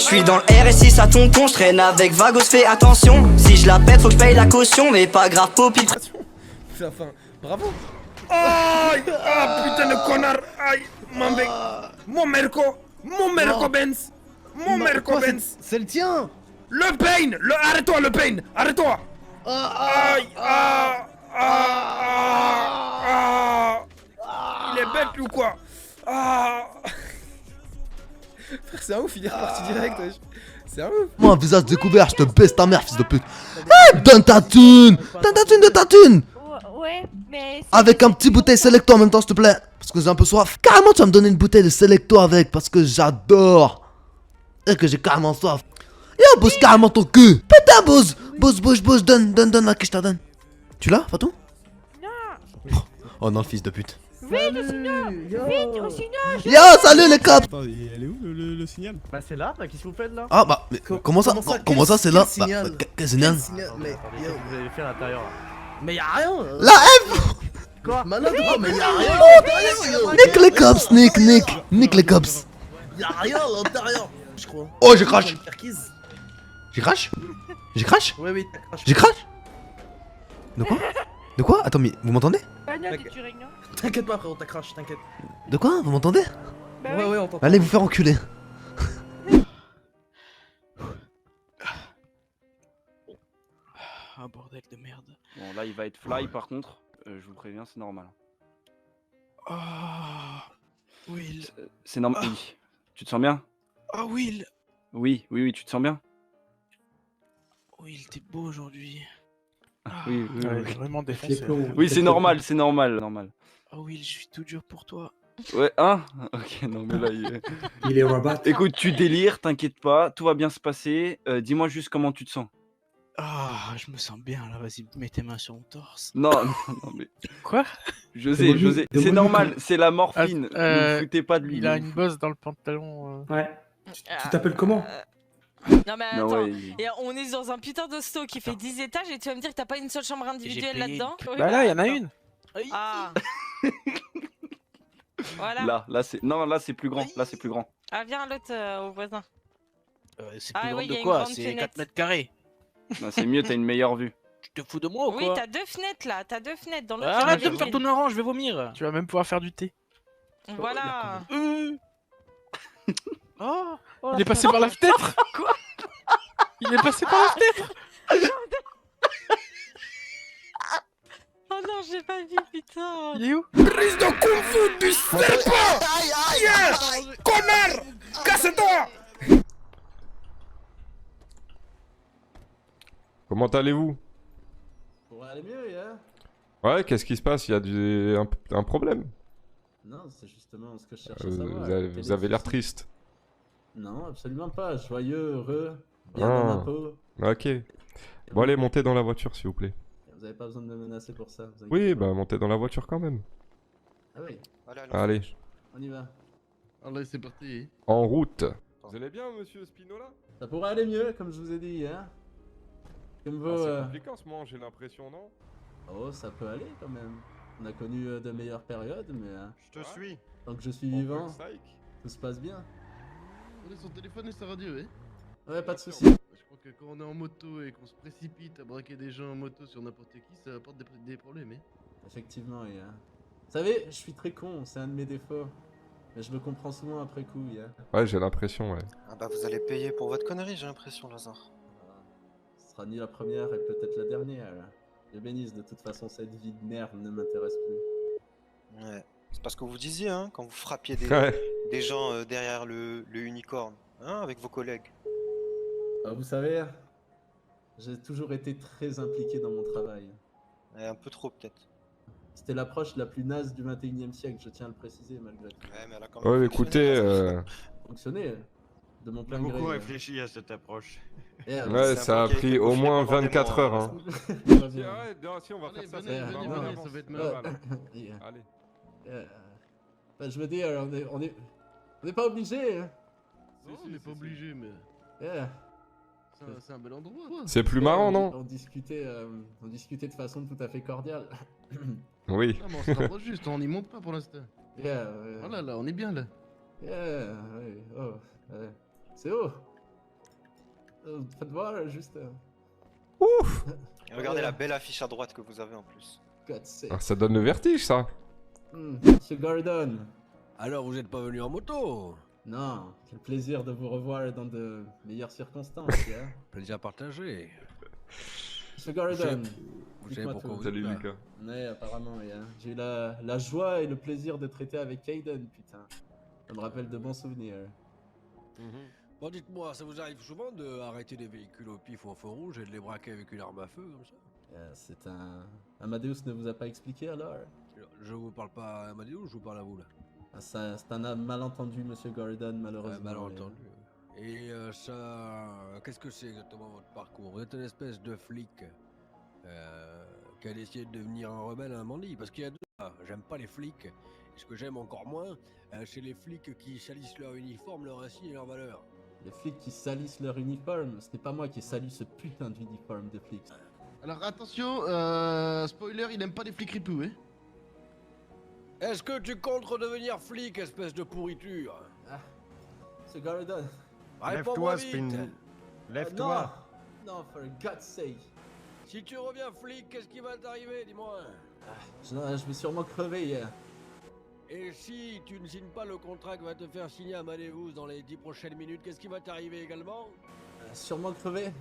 suis dans le RSI, ça tonton, je traîne avec Vagos, fais attention. Si je la pète, faut que je paye la caution, mais pas grave, Poppy. Enfin, bravo. Aïe, ah putain de connard. Aïe, mon mec. Mon Merco Benz. Mon Merco Benz. C'est le tien. Le pain. Arrête-toi, le pain. Arrête-toi. Aïe, Il est bête ou quoi? Frère, c'est un ouf, il est reparti direct, wesh. C'est un ouf. Moi, un visage découvert, je te baisse ta mère, fils de pute. Eh, donne ta thune. Donne ta thune de ta thune. Ouais, mais... Avec un petit bouteille Selecto en même temps, s'il te plaît. Parce que j'ai un peu soif. Carrément, tu vas me donner une bouteille de Selecto avec. Parce que j'adore. Et que j'ai carrément soif. Yo, bosse carrément ton cul. Putain, bosse. Bosse, donne à qui je te donne. Tu l'as, Fatou? Non. Oh non, le fils de pute. Vite, au signal. Vite, au signal. Yo, salut les cops. Attends, elle est où le signal? Bah c'est là, qu'est-ce que vous faites là? Ah bah, mais comment ça c'est là? Quel signal? Bah, quel signal? Mais yo, vous avez fait à l'intérieur là. Mais y'a rien. La F. Quoi? Maladroit, mais y'a rien. Nique les cops, nique les cops. Y'a rien à l'intérieur, je crois. Oh, j'ai crash. J'ai crash? Oui, t'as crash. J'ai crash? De quoi? Attends, mais vous m'entendez? Bah non, tu règnes. T'inquiète pas frérot, t'as crash, t'inquiète. De quoi? Vous m'entendez? Bah Ouais, on t'entend. Allez vous faire enculer. Ah bordel de merde. Bon là il va être fly par contre, je vous préviens c'est normal. Ah Will. C'est normal. Oui. Tu te sens bien? Ah Will. Oui, tu te sens bien? Will, t'es beau aujourd'hui. Oui. Vraiment défoncé. Oui c'est normal, normal. Ah Will, je suis tout dur pour toi. Ouais, hein? Ok, non mais là Il est robot. Écoute, tu délires, t'inquiète pas, tout va bien se passer. Dis-moi juste comment tu te sens. Ah, je me sens bien là, vas-y, mets tes mains sur mon torse. Non mais... Quoi? José, c'est normal, c'est la morphine. Ne vous foutez pas de lui. Il a une bosse dans le pantalon. Ouais. Tu t'appelles comment? Non mais Non, attends, ouais. et on est dans un putain d'hosto qui fait 10 étages et tu vas me dire que t'as pas une seule chambre individuelle payé là-dedans? Bah là, y'en a une. Ah. Voilà. Là c'est... Non, là c'est plus grand, Ah viens l'autre au voisin. C'est Ah plus grand oui, y a de une quoi? grande C'est fenêtre. 4 mètres carrés. Non, c'est mieux, t'as une meilleure vue. Tu te fous de moi ou Oui, quoi? t'as deux fenêtres là, dans l'autre. Arrête de me faire tourner en rond, je vais vomir. Tu vas même pouvoir faire du thé. Voilà. Oh, il est passé par la fenêtre. Quoi? Il est passé par la fenêtre. Oh non, j'ai pas vu, putain. Il est où? Prise de kung fu du serpent. Yes. Connard. Casse-toi. Comment allez-vous? Pour aller mieux, hein? Ouais, qu'est-ce qui se passe? Il y a un problème. Non, c'est justement ce que je cherche à savoir. Vous avez l'air triste. Non, absolument pas. Joyeux, heureux, bien Ah. dans ma peau. Ok. Bon, allez, montez dans la voiture, s'il vous plaît. Vous avez pas besoin de me menacer pour ça. vous Oui, inquiétez pas. bah, montez dans la voiture quand même. Ah oui, Allez, on y va. Allez, c'est parti. en route. Vous allez bien, monsieur Spinola? Ça pourrait aller mieux, comme je vous ai dit, hein? Comme vos... C'est compliqué en ce moment, j'ai l'impression, non? Oh, ça peut aller quand même. On a connu de meilleures périodes, mais Je te suis. tant que je suis vivant, tout se passe bien. On est sur téléphone et sa radio, oui. Ouais, pas de soucis. Je crois que quand on est en moto et qu'on se précipite à braquer des gens en moto sur n'importe qui, ça apporte des problèmes, hein. Effectivement, Ia. Vous savez, je suis très con, c'est un de mes défauts. Mais je me comprends souvent après coup, Ia. Ouais, j'ai l'impression, ouais. Ah bah vous allez payer pour votre connerie, j'ai l'impression, Lazare. Ce sera ni la première et peut-être la dernière. Je bénisse, de toute façon, cette vie de merde ne m'intéresse plus. Ouais. C'est parce que vous disiez, hein, quand vous frappiez Ouais. des gens derrière le unicorne, hein, avec vos collègues. Vous savez, j'ai toujours été très impliqué dans mon travail. Ouais, un peu trop peut-être. C'était l'approche la plus naze du 21e siècle, je tiens à le préciser malgré tout. Ouais, mais elle a quand même Ouais, fonctionné, écoutez, Fonctionné, de mon On a plein gré. beaucoup réfléchi à cette approche. Yeah, ouais, c'est ça un a peu qui a pris été au peaufiné moins pendant des 24 mois, heures, hein. Très Si, bien. ouais, non, si, on va faire ça, venez, ça venez, va, venez, on ça va être avance. mal. Yeah. Allez. Bah, je me dis, on est pas obligé. Hein. Non, on n'est pas obligé, mais Yeah. c'est un bel endroit, quoi. C'est plus marrant, non? On discutait de façon tout à fait cordiale. Oui. Ah, mais on se rapproche juste, on n'y monte pas pour l'instant. Yeah, Voilà, là, on est bien, là. yeah, ouais, oh, ouais. C'est haut. Faites voir, juste... Ouf. Et regardez la belle affiche à droite que vous avez en plus. God sake. Ah, ça donne le vertige, ça. Monsieur Gordon. Alors, vous êtes pas venu en moto? Non, quel plaisir de vous revoir dans de meilleures circonstances, hein. Plaisir partagé. Monsieur Gordon. Vous savez pourquoi vous Salut, êtes là. Lucas. Ouais, apparemment, yeah. J'ai eu la joie et le plaisir de traiter avec Kaiden, putain. Ça me rappelle de bons souvenirs. Bon, dites-moi, ça vous arrive souvent de arrêter des véhicules au pif ou au feu rouge et de les braquer avec une arme à feu comme ça? C'est un... Amadeus ne vous a pas expliqué alors? Je vous parle pas à Amadeus, je vous parle à vous là. C'est un malentendu, monsieur Gordon, malheureusement. Malentendu. Et ça... Qu'est-ce que c'est exactement votre parcours? Vous êtes une espèce de flic qui a décidé de devenir un rebelle à un bandit. Parce qu'il y a deux... J'aime pas les flics. Et ce que j'aime encore moins, c'est les flics qui salissent leur uniforme, leur insigne et leur valeur. Les flics qui salissent leur uniforme, ce n'est pas moi qui ai sali ce putain d'uniforme de flics. Alors attention, spoiler, il aime pas les flics ripoux, hein. Est-ce que tu comptes redevenir flic, espèce de pourriture? Monsieur Gordon. Réponds-moi vite. Non, non, for God's sake. Si tu reviens flic, qu'est-ce qui va t'arriver, dis-moi? Je vais sûrement crever hier. Et si tu ne signes pas le contrat que va te faire signer Amadeus dans les 10 prochaines minutes, qu'est-ce qui va t'arriver également? Sûrement crever.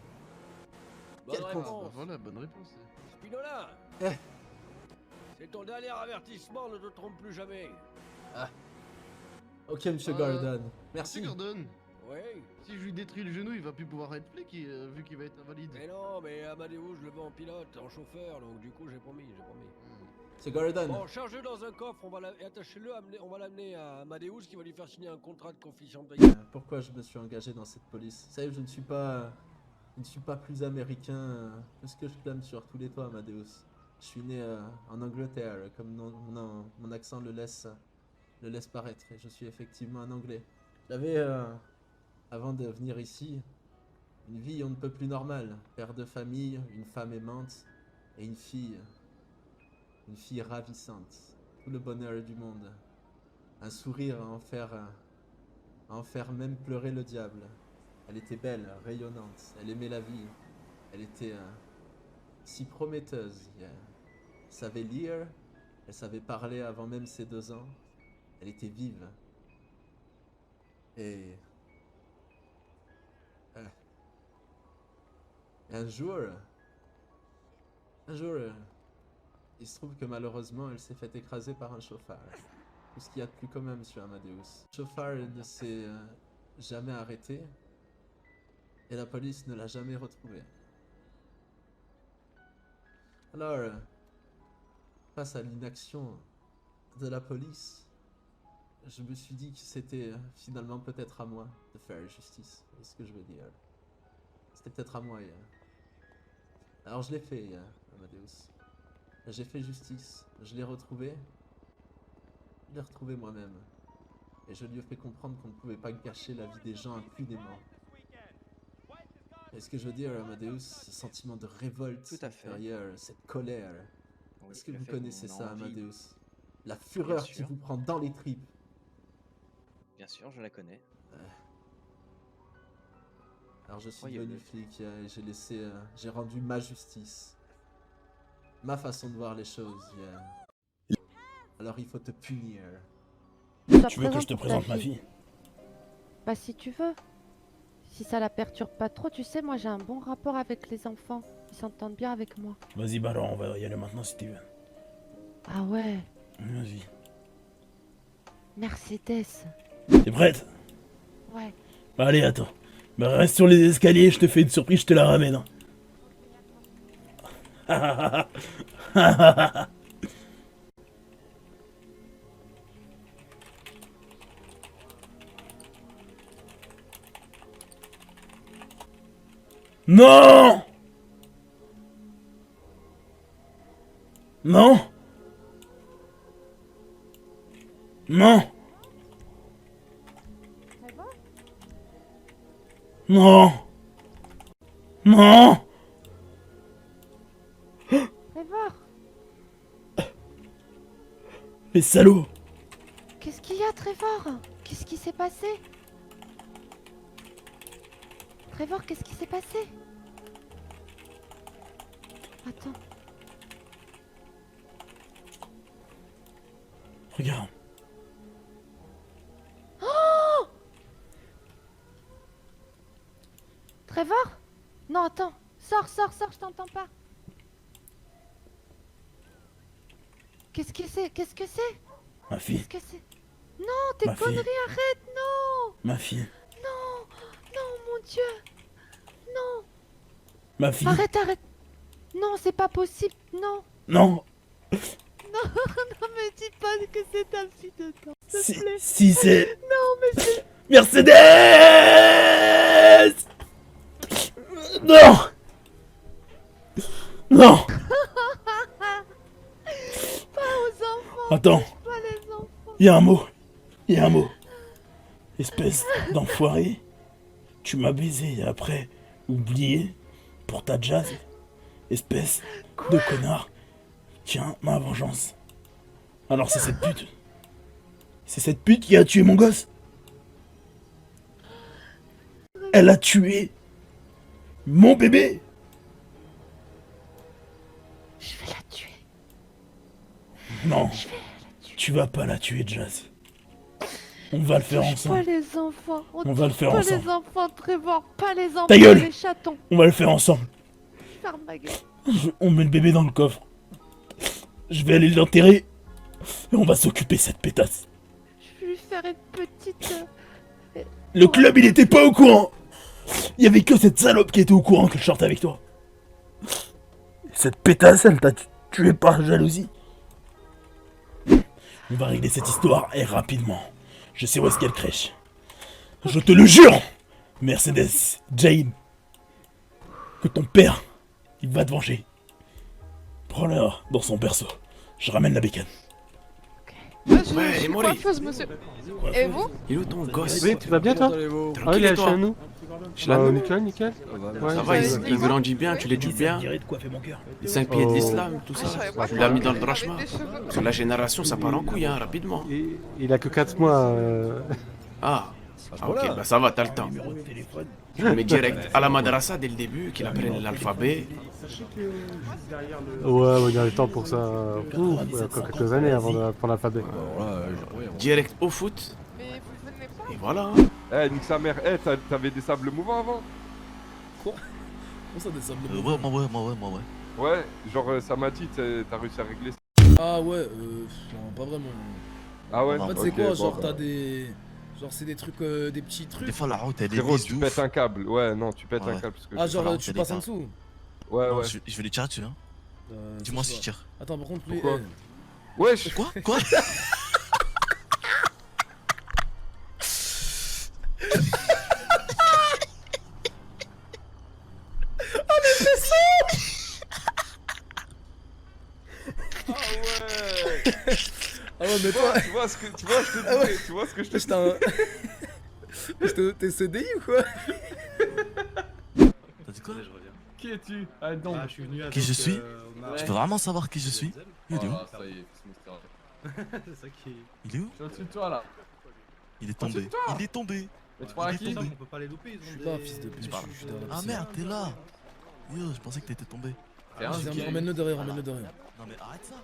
Bonne Quel réponse. con. Voilà, bonne réponse. Spinola, Eh. c'est ton dernier avertissement, ne te trompe plus jamais. Ok, monsieur Gordon. Merci. Monsieur Gordon, Oui. si je lui détruis le genou, il va plus pouvoir être flic vu qu'il va être invalide. Mais non, mais Amadeus, je le veux en pilote, en chauffeur, donc du coup j'ai promis. Monsieur Gordon. Bon, charge-le dans un coffre, et attachez-le, on va l'amener à Amadeus qui va lui faire signer un contrat de confidentialité. Pourquoi je me suis engagé dans cette police? Vous savez, je ne suis pas plus américain que ce que je clame sur tous les toits, Amadeus. Je suis né en Angleterre, comme mon accent le laisse paraître, et je suis effectivement un Anglais. J'avais, avant de venir ici, une vie on ne peut plus normale. Père de famille, une femme aimante, et une fille ravissante. Tout le bonheur du monde. Un sourire à en faire même pleurer le diable. Elle était belle, rayonnante, elle aimait la vie. Elle était si prometteuse. Elle savait lire, elle savait parler avant même ses 2 ans. Elle était vive. Et un jour, il se trouve que malheureusement, elle s'est fait écraser par un chauffard. Tout ce qu'il y a de plus commun, monsieur Amadeus. Le chauffard ne s'est jamais arrêté. Et la police ne l'a jamais retrouvé. Alors, face à l'inaction de la police, je me suis dit que c'était finalement peut-être à moi de faire justice. C'est ce que je veux dire. C'était peut-être à moi hier. Alors je l'ai fait hier, Amadeus. J'ai fait justice. Je l'ai retrouvé. Je l'ai retrouvé moi-même. Et je lui ai fait comprendre qu'on ne pouvait pas gâcher la vie des gens impunément. Et ce que je veux dire, Amadeus, ce sentiment de révolte derrière cette colère. Est-ce que vous connaissez ça, Amadeus? La fureur qui vous prend dans les tripes. Bien sûr, je la connais. Alors je suis devenu flic et j'ai rendu ma justice. Ma façon de voir les choses. Alors il faut te punir. Tu veux que je te présente ma fille? Bah si tu veux. Si ça la perturbe pas trop, tu sais, moi j'ai un bon rapport avec les enfants. Ils s'entendent bien avec moi. Vas-y, Baron, on va y aller maintenant si tu veux. Ah ouais. Vas-y. Mercedes. T'es prête? Ouais. Bah allez, attends. Bah reste sur les escaliers, je te fais une surprise, je te la ramène. Hein. Non! Non! Non! Non! Non! Trevor! Mais salaud! Qu'est-ce qu'il y a, Trevor? Qu'est-ce qui s'est passé? Trevor, qu'est-ce qui s'est passé? Attends. Regarde. Oh! Trevor? Non, attends. Sors, je t'entends pas. Qu'est-ce que c'est? Ma fille. Qu'est-ce que c'est? Non, tes conneries, arrête, non! Ma fille. Non, mon Dieu. Non. Ma fille. Arrête. Non, c'est pas possible, non. Non. Non, mais dis pas que c'est ta fille dedans, s'il te plaît. Si c'est... Non, mais c'est... Mercedes. Non. Non. Pas aux enfants. Attends. Pas les enfants. Il y a un mot. Espèce d'enfoiré. Tu m'as baisé et après, oublié pour ta jazz. Espèce de connard. Tiens, ma vengeance. Alors c'est cette pute. C'est cette pute qui a tué mon gosse. Elle a tué mon bébé. Je vais la tuer. Non, tu vas pas la tuer, Jazz. On va le faire ensemble. Pas les enfants. On va le faire pas ensemble. les enfants, Trevor. Pas les enfants. Ta gueule. Les chatons. On va le faire ensemble. Ferme ma gueule. On met le bébé dans le coffre. Je vais aller l'enterrer. Et on va s'occuper de cette pétasse. Je vais lui faire une petite... Le club, il était pas au courant. Il y avait que cette salope qui était au courant que je sortais avec toi. Cette pétasse, elle t'a tué par jalousie. On va régler cette histoire et rapidement. Je sais où est-ce qu'elle crèche. Je te le jure, Mercedes, Jane, que ton père, il va te venger. Prends-le dans son berceau. Je ramène la bécane. Ouais, monsieur. Et vous? Il est où ton gosse? Oui, tu vas bien toi? Ah, il est chez nous. Je l'ai Nickel. Ça va, il grandit bien, tu l'éduques bien. Les 5 piliers de l'islam, tout ça. Tu l'as mis dans le drachma. Sur la génération, ça part en couille, hein, rapidement. Il a que 4 mois. Ah, ok, bah ça va, t'as le temps. Je le mets direct à la madrasa dès le début, qu'il apprenne l'alphabet. Ouais, il y a le temps pour ça. Encore quelques années avant d'apprendre l'alphabet. Direct au foot. Et voilà. Eh, nique sa mère. Eh, t'avais des sables mouvants avant? Quoi? Comment ça, des sables mouvants? Moi, ouais. Ouais, genre, ça m'a dit, t'as réussi à régler ça. Ah ouais, non, pas vraiment. Ah ouais? En fait, c'est quoi? Genre, t'as des... Genre, c'est des trucs, des petits trucs. Des fois, la route, elle est Frérot, lisse, tu ouf. pètes un câble. Ouais, non, tu pètes un câble. Parce que Ah, genre, tu passes en dessous? Ouais, Non, ouais. je vais les tirer dessus, hein. Dis-moi si je tire. Attends, par contre, Pourquoi? Wesh. Quoi? Ah ouais, mais toi... Tu vois ce que je te dis? T'es CDI ou quoi? T'as dit quoi? Qui es-tu? Ah non, je suis venu qui je suis? Tu veux vraiment savoir qui je suis? Il est où? C'est ça qui est... Il est où? Je suis au-dessus de toi là. Il est tombé. Il est tombé. Mais tu parles à qui? On peut pas les louper, ils ont... Je suis là, fils de pute. Ah merde, t'es là. Yo, je pensais que t'étais tombé. Emmène-le derrière, emmène-le derrière. Non mais arrête ça.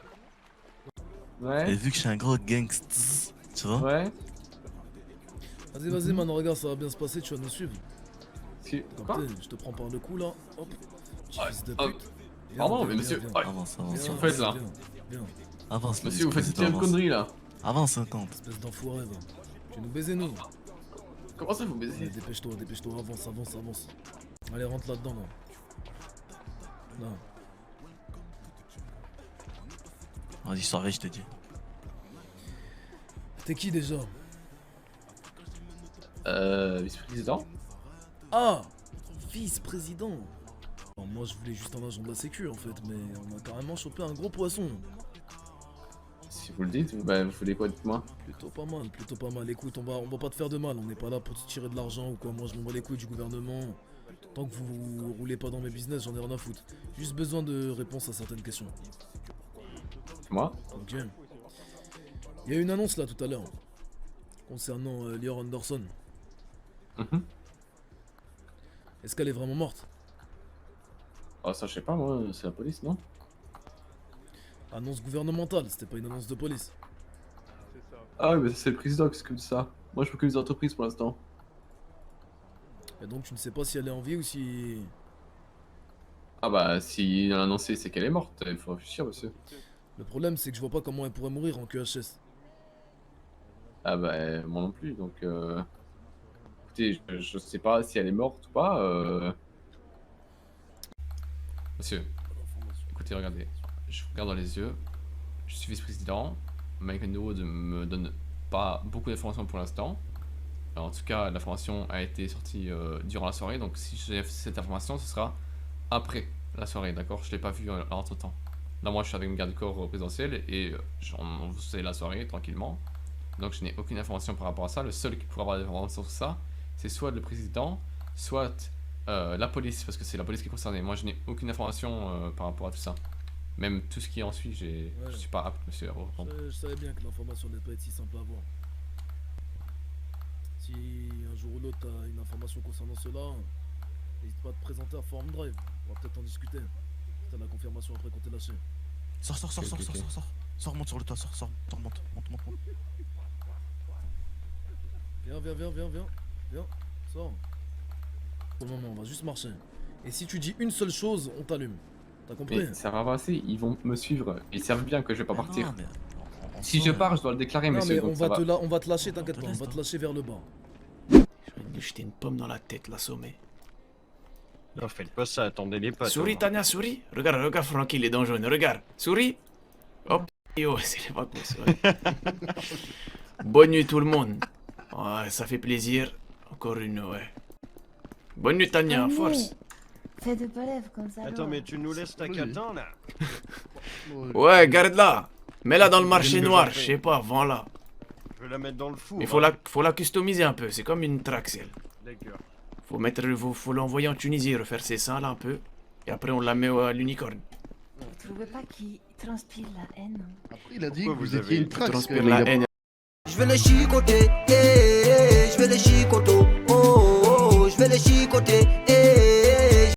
Ouais. Et vu que je suis un gros gangster, tu vois? Ouais. Vas-y, maintenant, regarde, ça va bien se passer, tu vas nous suivre. Quoi? Je te prends par le cou là, hop. Petit fils de hop. pute. Pardon, mais monsieur... Avance. Qu'est-ce que vous faites là? Viens. Avance, monsieur, vous faites une petite connerie là. Avance 50. Espèce d'enfoiré, va. Tu veux nous baiser, nous? Comment ça vous baisez? Dépêche-toi, avance. Allez, rentre là-dedans, là. Non. Vas-y, surveille, je te dis. T'es qui déjà? Vice-président. Ah! Vice-président! Moi je voulais juste un agent de la sécu en fait, mais on a carrément chopé un gros poisson. Si vous le dites, bah vous voulez quoi, dites-moi? Plutôt pas mal. Écoute, on va pas te faire de mal, on n'est pas là pour te tirer de l'argent ou quoi. Moi je m'en bats les couilles du gouvernement. Tant que vous roulez pas dans mes business, j'en ai rien à foutre. Juste besoin de réponses à certaines questions. Moi? Ok. Il y a une annonce là tout à l'heure concernant Lior Anderson. Est-ce qu'elle est vraiment morte? Ah, ça, je sais pas, moi, c'est la police, non? Annonce gouvernementale, c'était pas une annonce de police. Ah, mais c'est le président qui s'occupe de ça. Moi, je m'occupe des entreprises pour l'instant. Et donc tu ne sais pas si elle est en vie ou si... Ah, bah, si a annoncé, c'est qu'elle est morte. Il faut réfléchir, monsieur. Le problème c'est que je vois pas comment elle pourrait mourir en QHS. Ah, bah, moi non plus, donc. Écoutez, je sais pas si elle est morte ou pas. Monsieur, écoutez, regardez. Je vous regarde dans les yeux. Je suis vice-président. Mike Underwood me donne pas beaucoup d'informations pour l'instant. En tout cas, l'information a été sortie durant la soirée. Donc, si j'ai cette information, ce sera après la soirée, d'accord? Je l'ai pas vu entre temps. Là, moi, je suis avec une garde du corps présidentielle et on faisait la soirée tranquillement. Donc, je n'ai aucune information par rapport à ça. Le seul qui pourra avoir des informations sur ça, c'est soit le président, soit la police, parce que c'est la police qui est concernée. Moi, je n'ai aucune information par rapport à tout ça. Même tout ce qui en suit, je suis pas apte, monsieur, à reprendre. Je savais bien que l'information n'allait pas être si simple à avoir. Si un jour ou l'autre t'as une information concernant cela, n'hésite pas à te présenter à Forum Drive. On va peut-être en discuter. T'as la confirmation après qu'on t'ait lâché. Sors. Sors, monte sur le toit, sors, monte. Viens, sors. Pour le moment, on va juste marcher. Et si tu dis une seule chose, on t'allume. T'as compris? Mais ça va passer, ils vont me suivre. Ils savent bien que je vais pas partir. Si je pars, je dois le déclarer, Non, monsieur. mais donc on va te lâcher, t'inquiète pas. On va te lâcher vers le bas. Je vais lui jeter une pomme dans la tête, l'assommer. Non, faites pas ça, attendez les pas. Souris, Tania, souris. Regarde, Francky, les dents jaunes. Regarde, souris. Hop, yo, c'est les vacances, souris. Bonne nuit, tout le monde. Ouais, ça fait plaisir. Encore une, ouais. Bonne nuit, Tania, force. Fais de pas lèvres comme ça. Attends, mais tu nous laisses ta catin là. Ouais, garde-la. Mets-la dans le marché noir, je sais pas, vends-la. Je vais la mettre dans le four. Il faut la customiser un peu, c'est comme une Traxel. D'accord. Faut l'envoyer en Tunisie, refaire ses seins là un peu. Et après on la met à l'unicorne. Vous trouvez pas qu'il transpire la haine? Après, il a dit que vous étiez une traque. Transpire la haine. Je vais les chicoter, je vais les chicoter, je vais les chicoter,